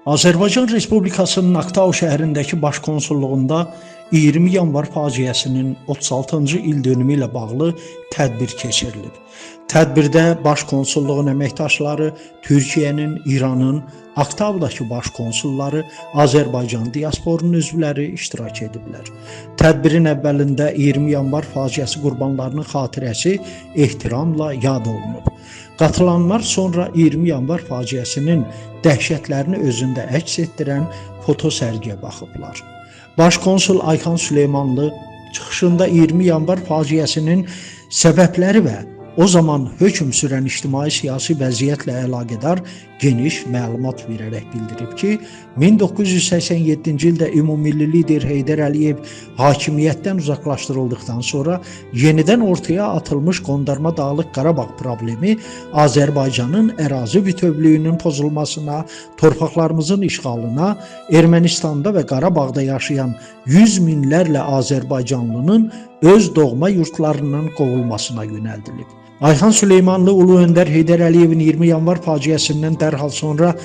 Azərbaycan Respublikasının Aktau şəhərindəki baş konsulluğunda 20 yanvar faciəsinin 36-cı ildönümü ilə bağlı tədbir keçirilib. Tədbirdə baş konsulluğun əməkdaşları, Türkiyənin, İranın, Aktavdakı baş konsulları, Azərbaycan diasporunun üzvləri iştirak ediblər. Tədbirin əvvəlində 20 yanvar faciəsi qurbanlarının xatirəsi ehtiramla yad olunub. Qatılanlar sonra 20 yanvar faciəsinin dəhşətlərini özündə əks etdirən foto sərgiyə baxıblar. Baş konsul Ayxan Süleymanlı çıxışında 20 yanvar faciəsinin səbəbləri və o zaman hökm sürən ictimai-siyasi vəziyyətlə əlaqədar geniş məlumat verərək bildirib ki, 1987-ci ildə ümummilli lider Heydər Əliyev hakimiyyətdən uzaqlaşdırıldıqdan sonra yenidən ortaya atılmış qondarma Dağlıq Qarabağ problemi Azərbaycanın ərazi bütövlüyünün pozulmasına, torpaqlarımızın işğalına, Ermənistanda və Qarabağda yaşayan yüz minlərlə Azərbaycanlının öz doğma yurtlarından qovulmasına yönəldilib. Ayxan Süleymanlı Ulu Öndər Heydər Əliyevin 20 yanvar faciəsindən dərhal sonra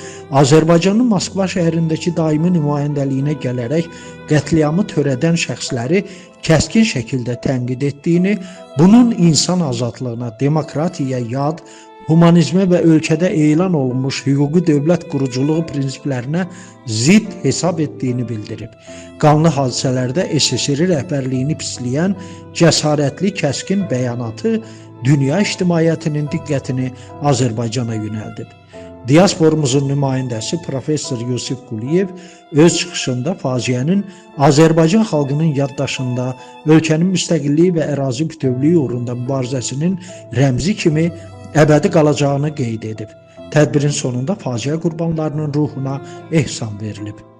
Azərbaycanın Moskva şəhərindəki daimi nümayəndəliyinə gələrək qətliamı törədən şəxsləri kəskin şəkildə tənqid etdiyini, bunun insan azadlığına, demokratiyaya yad, humanizmə və ölkədə elan olunmuş hüquqi dövlət quruculuğu prinsiplərinə zidd hesab etdiyini bildirib. Qanlı hadisələrdə SSR rəhbərliyini pisləyən cəsarətli, kəskin bəyanatı dünya ictimaiyyətinin diqqətini Azərbaycana yönəldib. Diasporumuzun nümayəndəsi Professor Yusif Quliyev öz çıxışında faciənin Azərbaycan xalqının yaddaşında ölkənin müstəqilliyi və ərazi bütövlüyü uğrunda mübarizəsinin rəmzi kimi əbədi qalacağını qeyd edib. Tədbirin sonunda faciə qurbanlarının ruhuna ehsan verilib.